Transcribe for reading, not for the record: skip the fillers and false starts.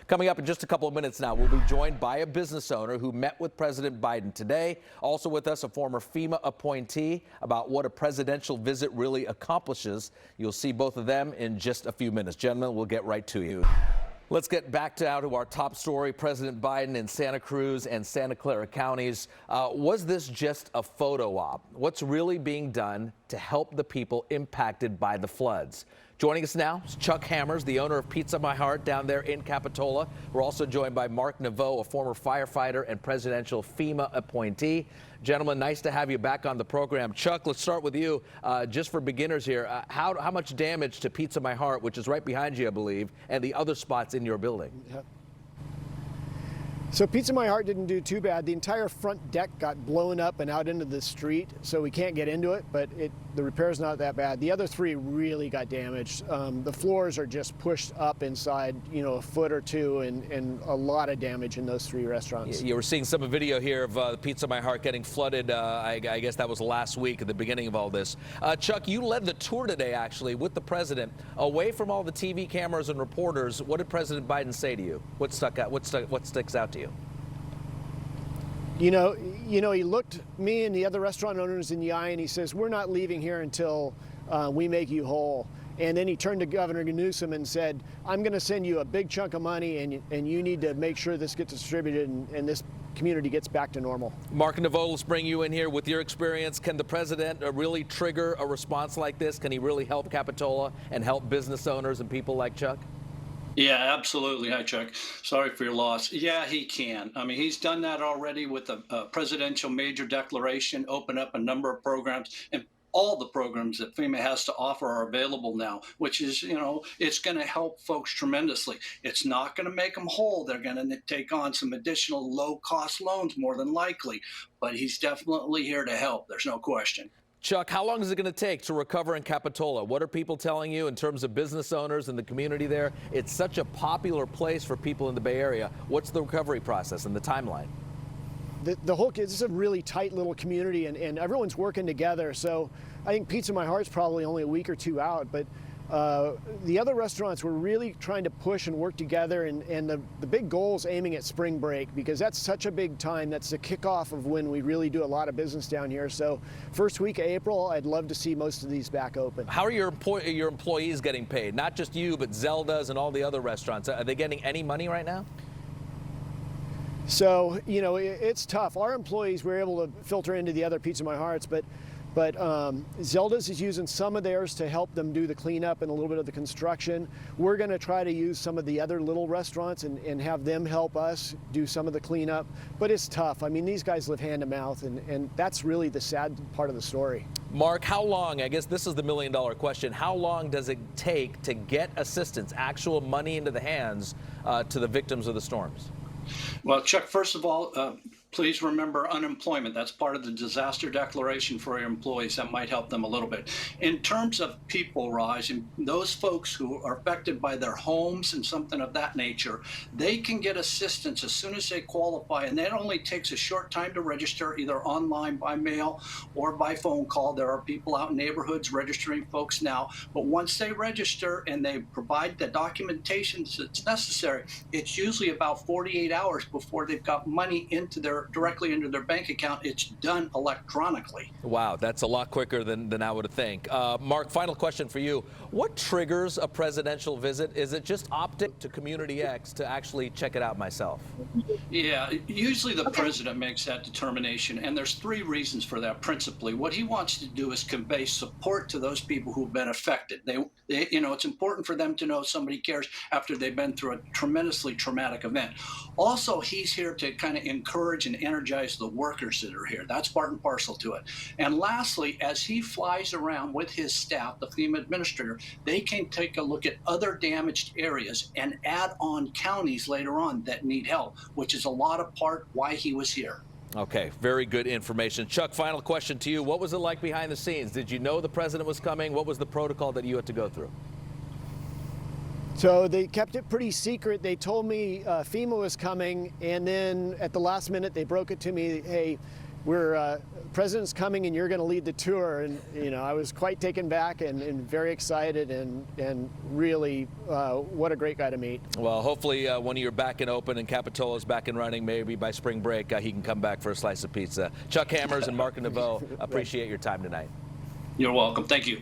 Coming up in just a couple of minutes now, we'll be joined by a business owner who met with President Biden today. Also with us, a former FEMA appointee about what a presidential visit really accomplishes. You'll see both of them in just a few minutes. Gentlemen, we'll get right to you. Let's get back to our top story. President Biden in Santa Cruz and Santa Clara counties. Was this just a photo op? What's really being done to help the people impacted by the floods? Joining us now is Chuck Hammers, the owner of Pizza My Heart down there in Capitola. We're also joined by Mark Naveau, a former firefighter and presidential FEMA appointee. Gentlemen, nice to have you back on the program. Chuck, let's start with you. Just for beginners here, how much damage to Pizza My Heart, which is right behind you, I believe, and the other spots in your building? Yeah. So Pizza My Heart didn't do too bad. The entire front deck got blown up and out into the street, so we can't get into it, but the repair's not that bad. The other three really got damaged. The floors are just pushed up inside, a foot or two, and a lot of damage in those three restaurants. You were seeing some video here of Pizza My Heart getting flooded. I guess that was last week at the beginning of all this. Chuck, you led the tour today, actually, with the president. Away from all the TV cameras and reporters, what did President Biden say to you? What sticks out to you? He looked me and the other restaurant owners in the eye and he says, "We're not leaving here until we make you whole." And then he turned to Governor Newsom and said, "I'm going to send you a big chunk of money and you need to make sure this gets distributed and this community gets back to normal." Mark Naveau, let's bring you in here with your experience. Can the president really trigger a response like this? Can he really help Capitola and help business owners and people like Chuck? Yeah, absolutely. Hi, Chuck. Sorry for your loss. Yeah, he can. I mean, he's done that already with a presidential major declaration, open up a number of programs, and all the programs that FEMA has to offer are available now, which is, it's going to help folks tremendously. It's not going to make them whole. They're going to take on some additional low-cost loans more than likely, but he's definitely here to help. There's no question. Chuck, how long is it going to take to recover in Capitola? What are people telling you in terms of business owners and the community there? It's such a popular place for people in the Bay Area. What's the recovery process and the timeline? The whole, this is a really tight little community and everyone's working together. So I think Pizza My Heart's probably only a week or two out, but the other restaurants were really trying to push and work together, and the big goal is aiming at spring break because that's such a big time. That's the kickoff of when we really do a lot of business down here. So first week of April, I'd love to see most of these back open. How are your employees getting paid? Not just you, but Zelda's and all the other restaurants. Are they getting any money right now? So, it's tough. Our employees were able to filter into the other Pizza My Hearts, but Zelda's is using some of theirs to help them do the cleanup and a little bit of the construction. We're going to try to use some of the other little restaurants and have them help us do some of the cleanup. But it's tough. I mean, these guys live hand to mouth, and that's really the sad part of the story. Mark, how long, I guess this is the million-dollar question, how long does it take to get assistance, actual money into the hands to the victims of the storms? Well, Chuck, first of all, please remember unemployment. That's part of the disaster declaration for your employees. That might help them a little bit. In terms of people, Raj, and those folks who are affected by their homes and something of that nature, they can get assistance as soon as they qualify. And that only takes a short time to register, either online, by mail, or by phone call. There are people out in neighborhoods registering folks now. But once they register and they provide the documentation that's necessary, it's usually about 48 hours before they've got money directly into their bank account. It's done electronically. Wow, that's a lot quicker than I would think. Mark, final question for you. What triggers a presidential visit? Is it just opting to Community X to actually check it out myself? Yeah, usually the president makes that determination, and there's three reasons for that principally. What he wants to do is convey support to those people who've been affected. It's important for them to know somebody cares after they've been through a tremendously traumatic event. Also, he's here to kind of encourage and energize the workers that are here. That's part and parcel to it. And lastly, as he flies around with his staff, the FEMA administrator, they can take a look at other damaged areas and add on counties later on that need help, which is a lot of part why he was here. Okay, very good information. Chuck, final question to you. What was it like behind the scenes? Did you know the president was coming? What was the protocol that you had to go through? So they kept it pretty secret. They told me FEMA was coming, and then at the last minute they broke it to me, hey, President's coming and you're going to lead the tour. And, you know, I was quite taken back and very excited and really what a great guy to meet. Well, hopefully when you're back and open and Capitola's back and running, maybe by spring break, he can come back for a slice of pizza. Chuck Hammers and Mark Naveau, appreciate your time tonight. You're welcome. Thank you.